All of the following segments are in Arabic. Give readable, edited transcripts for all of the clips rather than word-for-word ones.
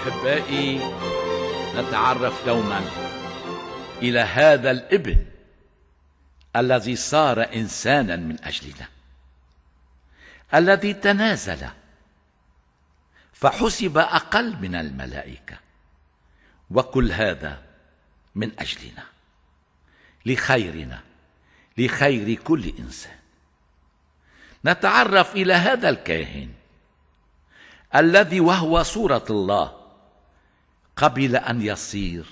أحبائي، نتعرف يوما إلى هذا الابن الذي صار إنسانا من أجلنا، الذي تنازل فحسب أقل من الملائكة، وكل هذا من أجلنا، لخيرنا، لخير كل إنسان. نتعرف إلى هذا الكاهن الذي وهو صورة الله قبل أن يصير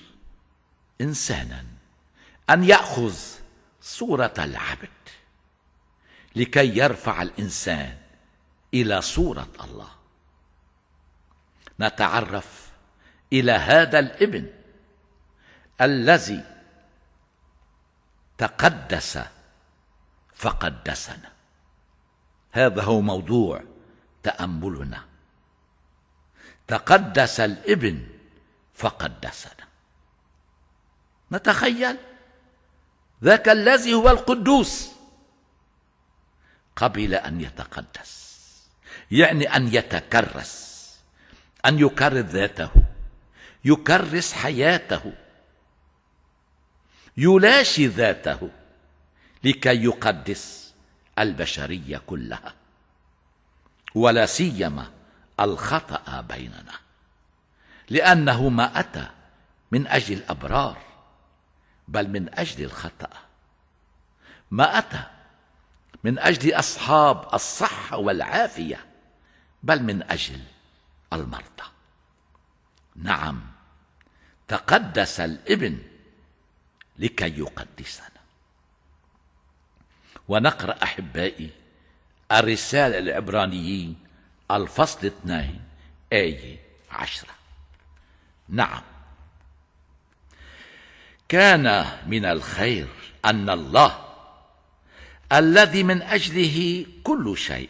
إنسانا، أن يأخذ صورة العبد لكي يرفع الإنسان إلى صورة الله. نتعرف إلى هذا الابن الذي تقدس فقدسنا. هذا هو موضوع تأملنا. تقدس الابن فقدسنا. نتخيل ذاك الذي هو القدوس قبل أن يتقدس، يعني أن يتكرس، أن يكرس ذاته، يكرس حياته، يلاشي ذاته لكي يقدس البشرية كلها، ولا سيما الخطأ بيننا، لأنه ما أتى من أجل الأبرار بل من أجل الخطأ، ما أتى من أجل أصحاب الصحة والعافية بل من أجل المرضى. نعم، تقدس الابن لكي يقدسنا. ونقرأ أحبائي الرسالة العبرانيين الفصل 2 آية 10. نعم، كان من الخير أن الله الذي من أجله كل شيء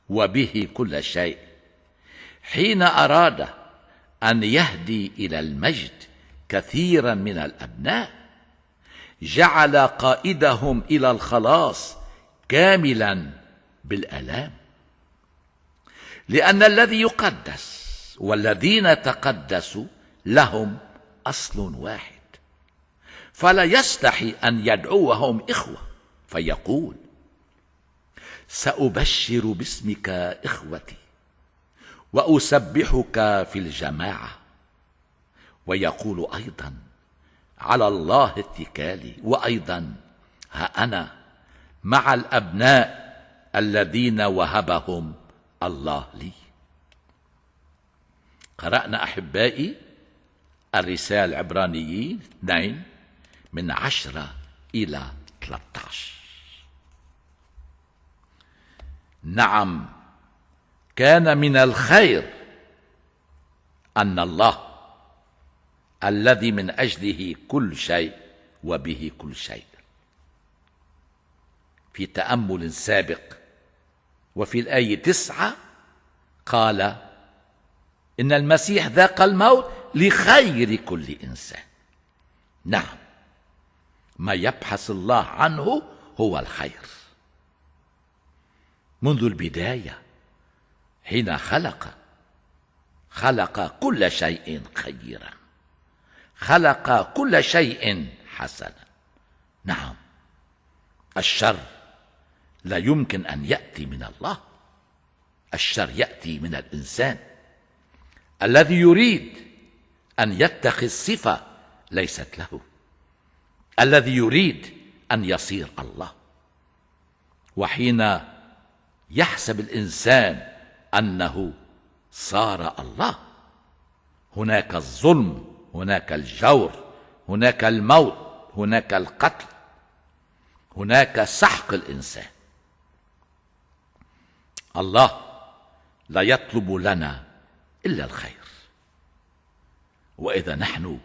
وبه كل شيء، حين أراد أن يهدي إلى المجد كثيرا من الأبناء، جعل قائدهم إلى الخلاص كاملا بالآلام. لأن الذي يقدس والذين تقدسوا لهم أصل واحد، فلا يستحي أن يدعوهم إخوة، فيقول: سأبشر باسمك إخوتي وأسبحك في الجماعة. ويقول أيضا: على الله اتكالي، وأيضا ها أنا مع الأبناء الذين وهبهم الله لي. قرأنا أحبائي الرسالة العبرانيين 2 من 10 إلى 13. نعم، كان من الخير أن الله الذي من أجله كل شيء وبه كل شيء. في تأمل سابق وفي الآية 9 قال إن المسيح ذاق الموت لخير كل إنسان. نعم، ما يبحث الله عنه هو الخير. منذ البداية حين خلق كل شيء خيرا، خلق كل شيء حسنا. نعم، الشر لا يمكن أن يأتي من الله، الشر يأتي من الإنسان الذي يريد أن يتخذ صفة ليست له، الذي يريد أن يصير الله. وحين يحسب الإنسان أنه صار الله، هناك الظلم، هناك الجور، هناك الموت، هناك القتل، هناك سحق الإنسان. الله لا يطلب لنا إلا الخير، وإذا نحن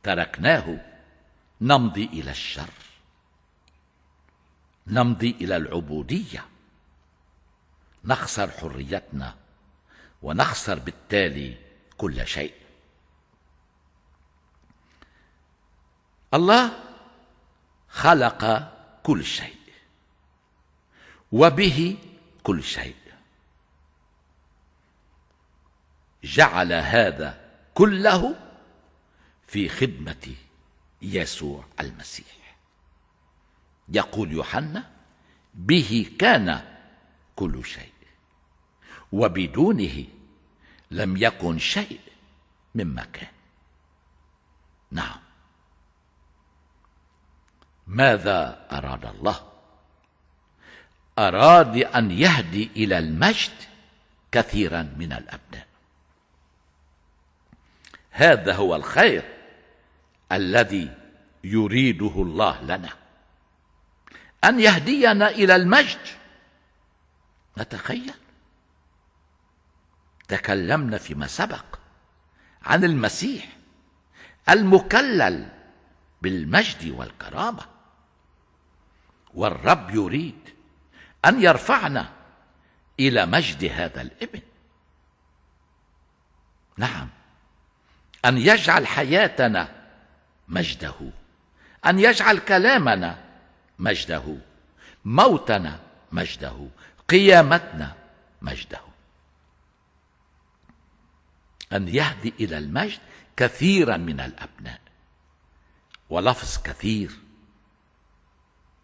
تركناه نمضي إلى الشر، نمضي إلى العبودية، نخسر حريتنا ونخسر بالتالي كل شيء. الله خلق كل شيء وبه كل شيء، جعل هذا كله في خدمة يسوع المسيح. يقول يوحنا: به كان كل شيء، وبدونه لم يكن شيء مما كان. نعم، ماذا أراد الله؟ أراد أن يهدي إلى المجد كثيرا من الأبناء. هذا هو الخير الذي يريده الله لنا، أن يهدينا إلى المجد. نتخيل، تكلمنا فيما سبق عن المسيح المكلل بالمجد والكرامة، والرب يريد أن يرفعنا إلى مجد هذا الابن. نعم، أن يجعل حياتنا مجده، أن يجعل كلامنا مجده، موتنا مجده، قيامتنا مجده. أن يهدي إلى المجد كثيرا من الأبناء. ولفظ كثير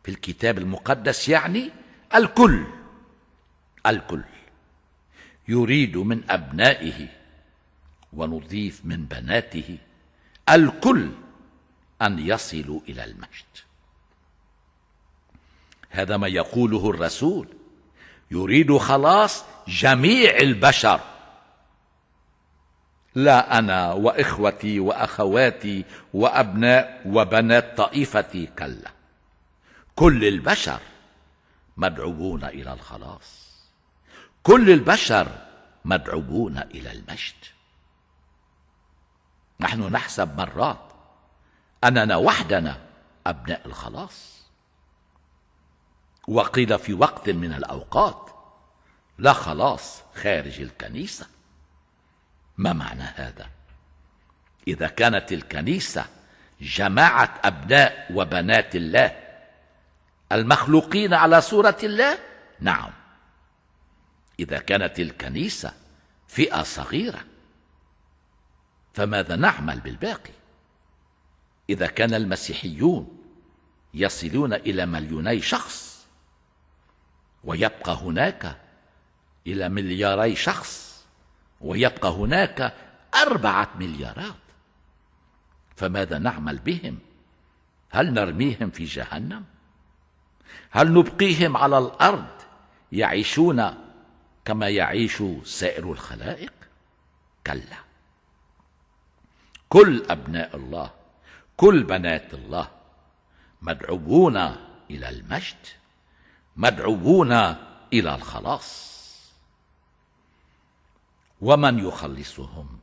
في الكتاب المقدس يعني الكل. الكل يريد من أبنائه، ونضيف من بناته، الكل أن يصلوا إلى المجد. هذا ما يقوله الرسول: يريد خلاص جميع البشر، لا أنا وإخوتي وأخواتي وأبناء وبنات طائفتي، كلا، كل البشر مدعوون إلى الخلاص، كل البشر مدعوون إلى المجد. نحن نحسب مرات أننا وحدنا أبناء الخلاص، وقيل في وقت من الأوقات: لا خلاص خارج الكنيسة. ما معنى هذا؟ إذا كانت الكنيسة جماعة أبناء وبنات الله المخلوقين على صورة الله، نعم. إذا كانت الكنيسة فئة صغيرة، فماذا نعمل بالباقي؟ إذا كان المسيحيون يصلون إلى 2,000,000 شخص، ويبقى هناك إلى 2,000,000,000 شخص، ويبقى هناك 4 مليارات، فماذا نعمل بهم؟ هل نرميهم في جهنم؟ هل نبقيهم على الأرض يعيشون كما يعيش سائر الخلائق؟ كلا، كل أبناء الله، كل بنات الله مدعوون إلى المجد، مدعوون إلى الخلاص. ومن يخلصهم؟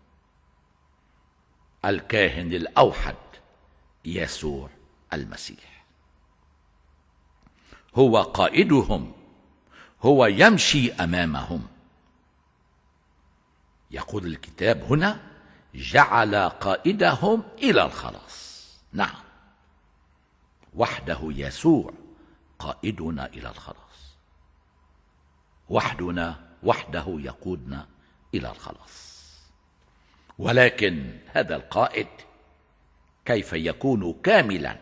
الكاهن الأوحد يسوع المسيح، هو قائدهم، هو يمشي أمامهم. يقول الكتاب هنا: جعل قائدهم إلى الخلاص. نعم، وحده يسوع قائدنا إلى الخلاص، وحده يقودنا إلى الخلاص. ولكن هذا القائد كيف يكون كاملا؟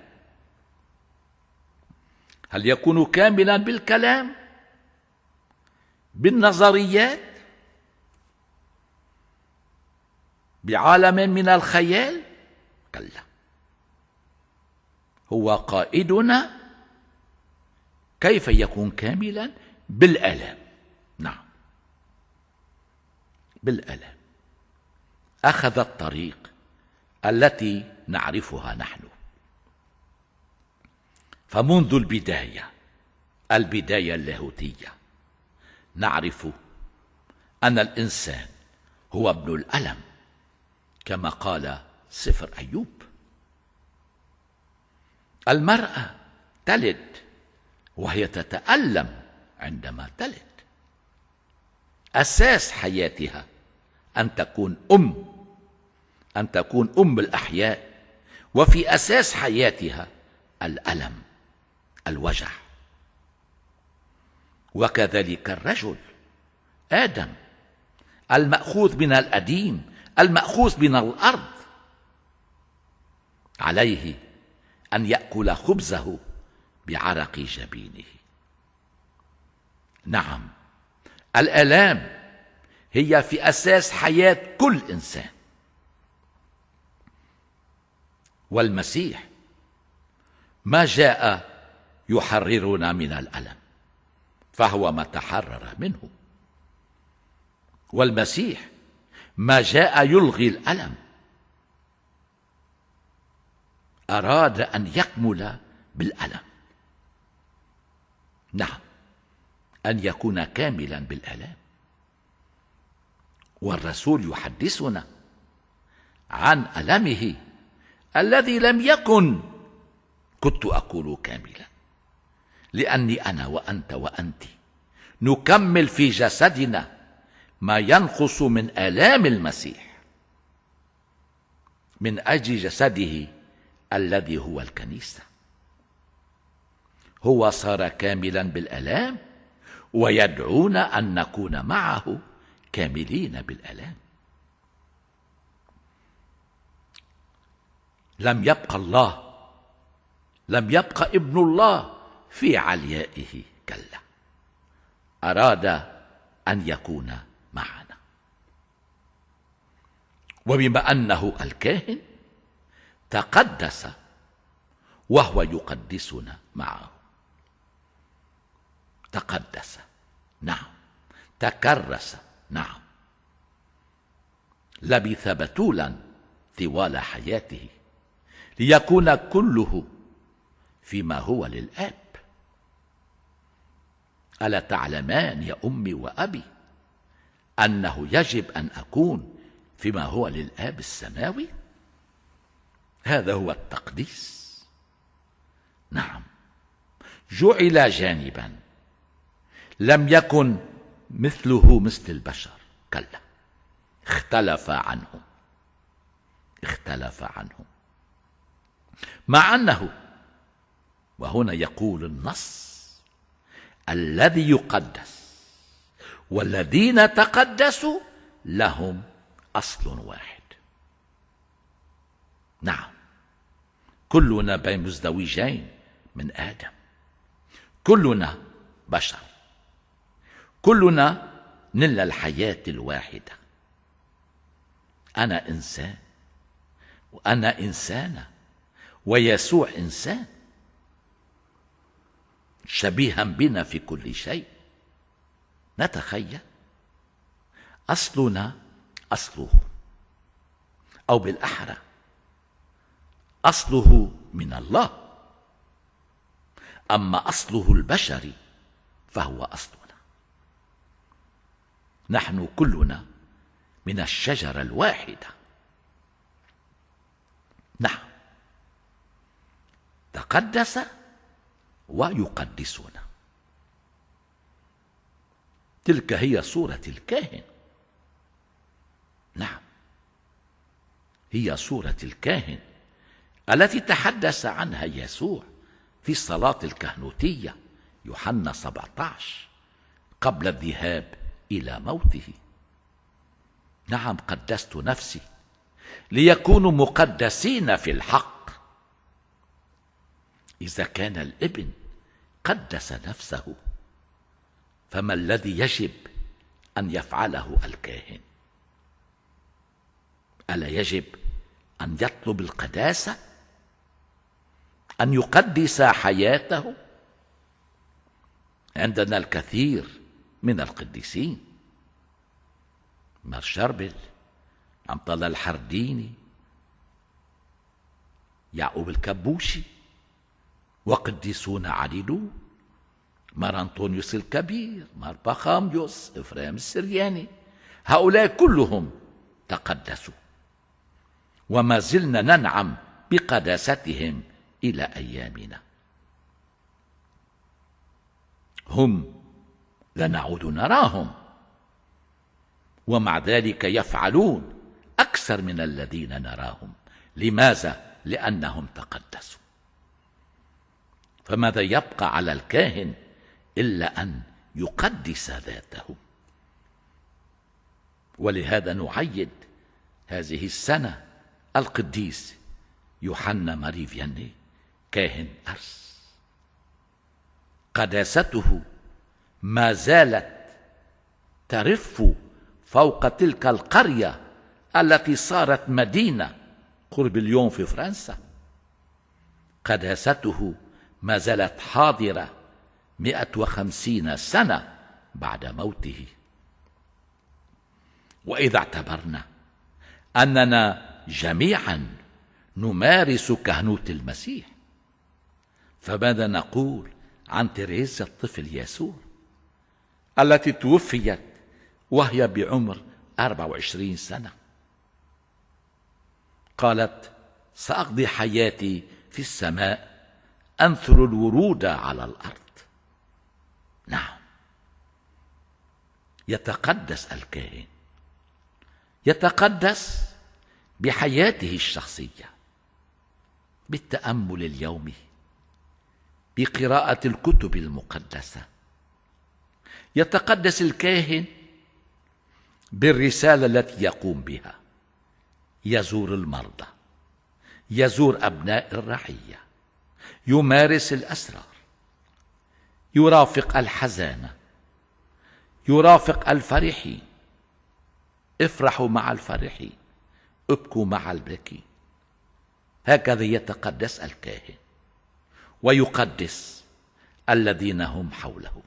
هل يكون كاملا بالكلام، بالنظريات، بعالم من الخيال؟ كلا، هو قائدنا. كيف يكون كاملا؟ بالآلام. نعم، بالآلام. أخذ الطريق التي نعرفها نحن. فمنذ البداية اللاهوتية، نعرف أن الإنسان هو ابن الألم، كما قال سفر أيوب. المرأة تلد وهي تتألم عندما تلد. أساس حياتها أن تكون أم الأحياء، وفي أساس حياتها الألم، الوجع. وكذلك الرجل آدم المأخوذ من القديم المأخوذ من الأرض، عليه أن يأكل خبزه بعرق جبينه. نعم، الآلام هي في أساس حياة كل إنسان، والمسيح ما جاء يحررنا من الألم، فهو ما تحرر منه. والمسيح ما جاء يلغي الألم، أراد أن يكمل بالألم. نعم، أن يكون كاملا بالآلام. والرسول يحدثنا عن ألمه الذي لم يكن كنت أقول كاملا، لأني أنا وأنت وأنت نكمل في جسدنا ما ينقص من آلام المسيح من أجل جسده الذي هو الكنيسة. هو صار كاملا بالآلام، ويدعونا أن نكون معه كاملين بالآلام. لم يبقى ابن الله في عليائه، كلا، أراد أن يكون معنا. وبما أنه الكاهن تقدس وهو يقدسنا معه. تقدس، نعم. تكرس، نعم. لبث بتولا طوال حياته ليكون كله فيما هو للآب. ألا تعلمان يا أمي وأبي أنه يجب أن أكون فيما هو للآب السماوي؟ هذا هو التقديس. نعم، جعل جانبا، لم يكن مثله مثل البشر، كلا، اختلف عنهم. مع أنه، وهنا يقول النص، الذي يقدس والذين تقدسوا لهم أصل واحد. نعم، كلنا بين مزدوجين من آدم، كلنا بشر، كلنا نلنا الحياة الواحدة. أنا إنسان وأنا إنسانة ويسوع إنسان، شبيها بنا في كل شيء. نتخيل أصلنا أصله، أو بالأحرى أصله من الله، أما أصله البشري فهو أصلنا. نحن كلنا من الشجرة الواحدة. نعم، تقدس ويقدسنا. تلك هي صورة الكاهن. نعم، هي صورة الكاهن التي تحدث عنها يسوع في الصلاة الكهنوتية يوحنا 17 قبل الذهاب إلى موته. نعم، قدست نفسي ليكونوا مقدسين في الحق. إذا كان الابن قدس نفسه، فما الذي يجب أن يفعله الكاهن؟ ألا يجب أن يطلب القداسة، أن يقدس حياته؟ عندنا الكثير من القديسين، مار شربل، عمطلة الحرديني، يعقوب الكبوشي، وقديسون عديدون، مار أنطونيوس الكبير، مار بخاميوس، إفرام السرياني. هؤلاء كلهم تقدسوا، وما زلنا ننعم بقداستهم إلى أيامنا. هم لا نعود نراهم، ومع ذلك يفعلون أكثر من الذين نراهم. لماذا؟ لأنهم تقدسوا. فماذا يبقى على الكاهن إلا أن يقدس ذاته؟ ولهذا نعيد هذه السنة القديس يوحنا ماري فياني كاهن أرس. قداسته ما زالت ترف فوق تلك القرية التي صارت مدينة قرب اليوم في فرنسا. قداسته ما زالت حاضرة 150 سنة بعد موته. وإذا اعتبرنا أننا جميعا نمارس كهنوت المسيح، فماذا نقول عن تريزا الطفل يسوع التي توفيت وهي بعمر 24 سنة؟ قالت: سأقضي حياتي في السماء أنثر الورود على الأرض. نعم، يتقدس الكاهن، يتقدس بحياته الشخصية، بالتأمل اليومي، بقراءة الكتب المقدسة. يتقدس الكاهن بالرسالة التي يقوم بها، يزور المرضى، يزور أبناء الرعية، يمارس الأسرار، يرافق الحزانة، يرافق الفرحين. افرحوا مع الفرحين، ابكوا مع الباكين. هكذا يتقدس الكاهن ويقدس الذين هم حوله.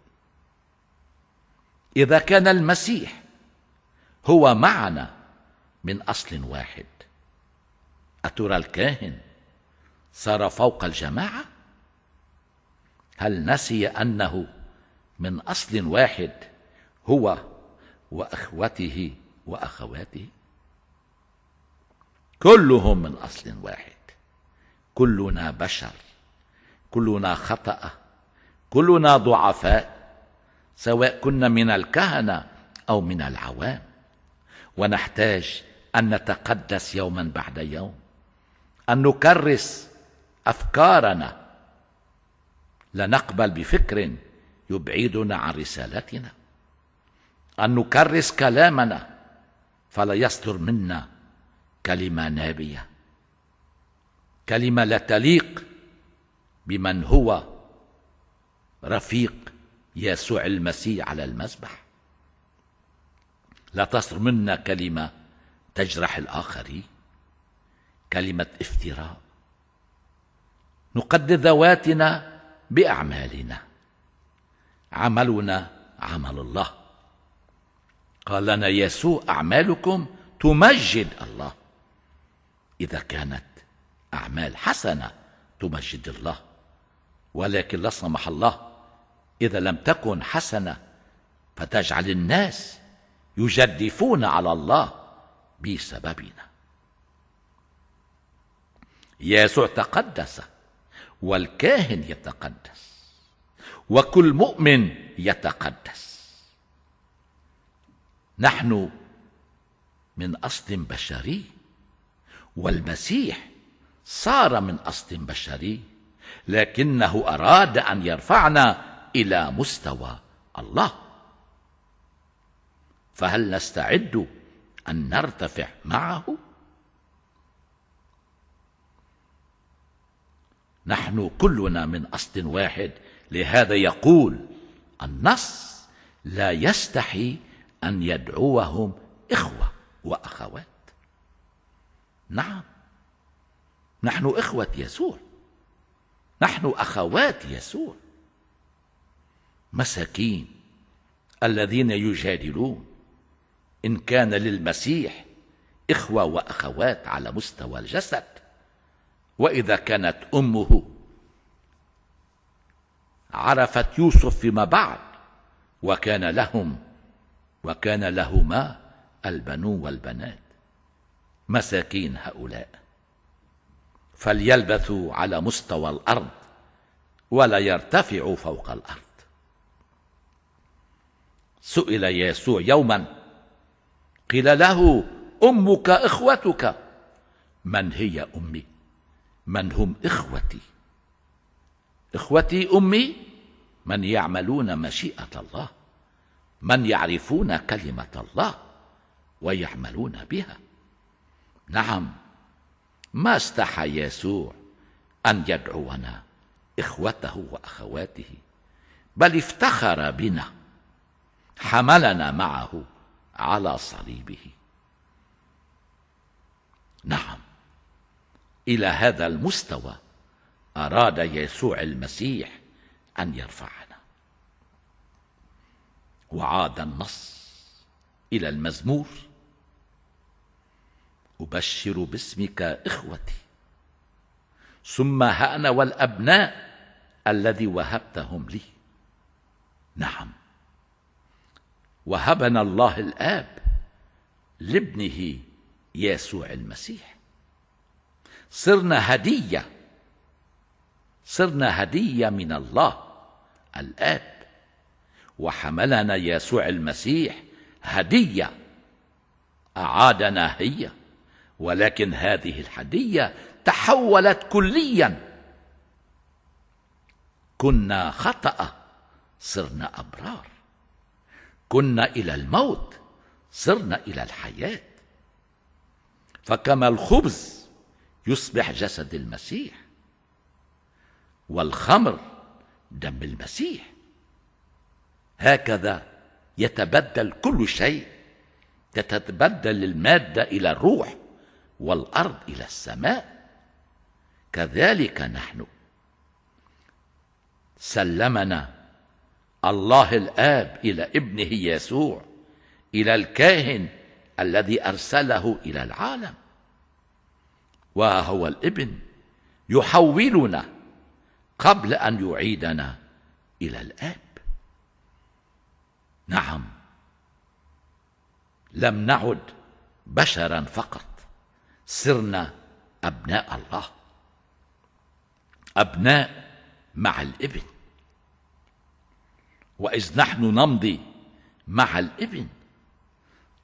إذا كان المسيح هو معنا من أصل واحد، أترى الكاهن صار فوق الجماعة؟ هل نسي أنه من أصل واحد هو وأخوته وأخواته؟ كلهم من أصل واحد، كلنا بشر، كلنا خطأ، كلنا ضعفاء، سواء كنا من الكهنة أو من العوام، ونحتاج أن نتقدس يوما بعد يوم، أن نكرس أفكارنا، لا نقبل بفكر يبعدنا عن رسالتنا، أن نكرس كلامنا فلا يصدر منا كلمة نابية، كلمة لا تليق بمن هو رفيق يسوع المسيح على المذبح. لا تصدر منا كلمة تجرح الآخرين، كلمة افتراء. نقدر ذواتنا بأعمالنا، عملنا عمل الله. قال لنا يسوع: أعمالكم تمجد الله. إذا كانت أعمال حسنة تمجد الله، ولكن لا سمح الله إذا لم تكن حسنة فتجعل الناس يجدفون على الله بسببنا. يسوع تقدس، والكاهن يتقدس، وكل مؤمن يتقدس. نحن من أصل بشري، والمسيح صار من أصل بشري، لكنه أراد أن يرفعنا إلى مستوى الله. فهل نستعد أن نرتفع معه؟ نحن كلنا من أصل واحد، لهذا يقول النص: لا يستحي أن يدعوهم إخوة وأخوات. نعم، نحن إخوة يسوع، نحن أخوات يسوع. مساكين الذين يجادلون إن كان للمسيح إخوة وأخوات على مستوى الجسد، وإذا كانت أمه عرفت يوسف فيما بعد وكان لهما البنون والبنات، مساكين هؤلاء، فليلبثوا على مستوى الأرض ولا يرتفعوا فوق الأرض. سئل يسوع يوما، قيل له: أمك إخوتك. من هي أمي؟ من هم إخوتي؟ إخوتي أمي من يعملون مشيئة الله، من يعرفون كلمة الله ويعملون بها. نعم، ما استحى يسوع أن يدعونا إخوته وأخواته، بل افتخر بنا، حملنا معه على صليبه. نعم، إلى هذا المستوى أراد يسوع المسيح أن يرفعنا. وعاد النص إلى المزمور: أبشر باسمك إخوتي، ثم ها أنا والأبناء الذي وهبتهم لي. نعم، وهبنا الله الآب لابنه يسوع المسيح. صرنا هدية من الله الآب، وحملنا يسوع المسيح هدية أعادنا هي، ولكن هذه الهدية تحولت كليا. كنا خطأ صرنا أبرار، كنا إلى الموت صرنا إلى الحياة. فكما الخبز يصبح جسد المسيح، والخمر دم المسيح، هكذا يتبدل كل شيء. تتبدل المادة إلى الروح، والأرض إلى السماء. كذلك نحن سلمنا الله الآب إلى ابنه يسوع، إلى الكاهن الذي أرسله إلى العالم، وهو الابن يحولنا قبل أن يعيدنا إلى الآب. نعم، لم نعد بشرا فقط، صرنا أبناء الله، أبناء مع الابن. وإذ نحن نمضي مع الابن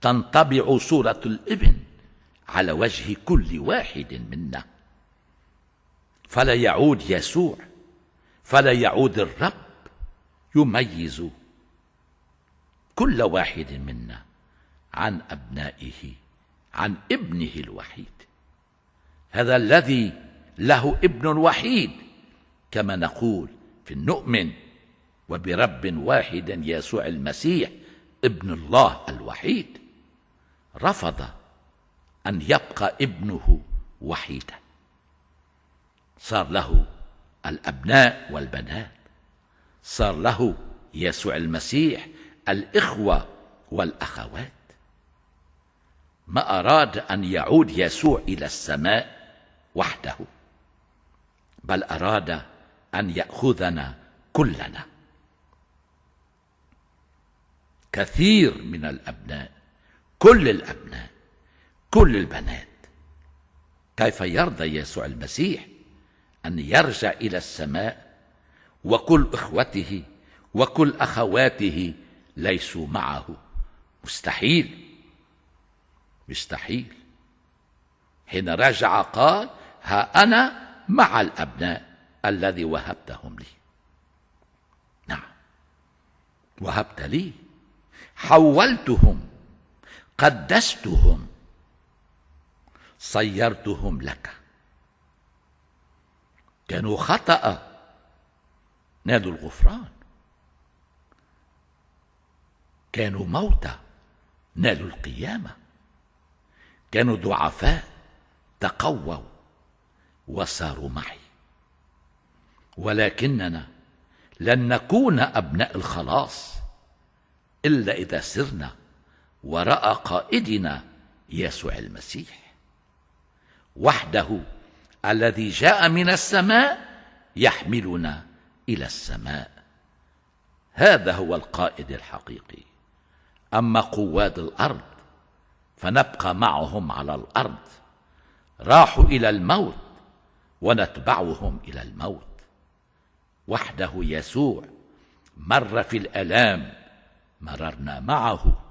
تنطبع صورة الابن على وجه كل واحد منا، فلا يعود يسوع، فلا يعود الرب يميز كل واحد منا عن أبنائه، عن ابنه الوحيد. هذا الذي له ابن وحيد، كما نقول في نؤمن وبرب واحد يسوع المسيح ابن الله الوحيد، رفض أن يبقى ابنه وحيدا، صار له الأبناء والبنات، صار له يسوع المسيح الإخوة والأخوات. ما أراد أن يعود يسوع إلى السماء وحده، بل أراد أن يأخذنا كلنا. كثير من الأبناء، كل الأبناء، كل البنات، كيف يرضى يسوع المسيح أن يرجع إلى السماء وكل إخوته وكل أخواته ليسوا معه؟ مستحيل، مستحيل. حين رجع قال: ها أنا مع الأبناء الذي وهبتهم لي. نعم، وهبت لي، حولتهم، قدستهم، صيرتهم لك. كانوا خطأ، نالوا الغفران. كانوا موتى، نالوا القيامة. كانوا ضعفاء، تقووا وصاروا معي. ولكننا لن نكون أبناء الخلاص إلا إذا سرنا وراء قائدنا يسوع المسيح وحده، الذي جاء من السماء يحملنا إلى السماء. هذا هو القائد الحقيقي. أما قواد الأرض فنبقى معهم على الأرض، راحوا إلى الموت ونتبعهم إلى الموت. وحده يسوع مر في الآلام، مررنا معه،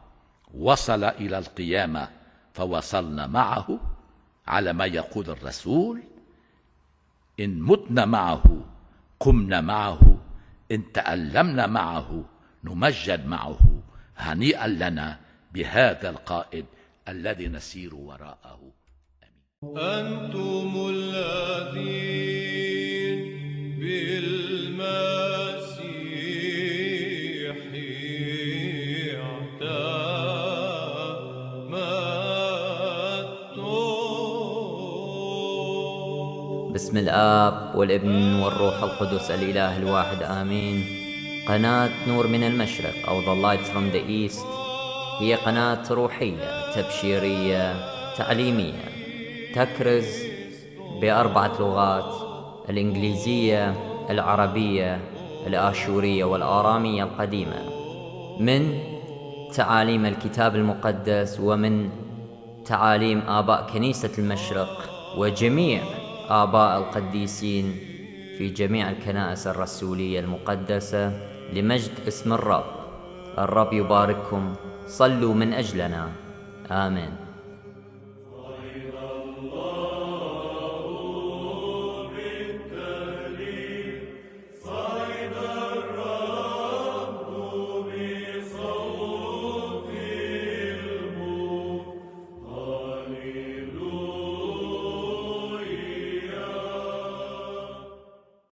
وصل إلى القيامة فوصلنا معه، على ما يقول الرسول: إن متنا معه قمنا معه، إن تألمنا معه نمجد معه. هنيئا لنا بهذا القائد الذي نسير وراءه. أنتم الذين بالمسيح اعتمدتم. بسم الآب والابن والروح القدس الإله الواحد آمين. قناة نور من المشرق أو The Light from the East هي قناة روحية تبشيرية تعليمية تكرز ب4 لغات: الإنجليزية، العربية، الآشورية والآرامية القديمة، من تعاليم الكتاب المقدس ومن تعاليم آباء كنيسة المشرق وجميع آباء القديسين في جميع الكنائس الرسولية المقدسة لمجد اسم الرب. الرب يبارككم. صلوا من أجلنا. آمين.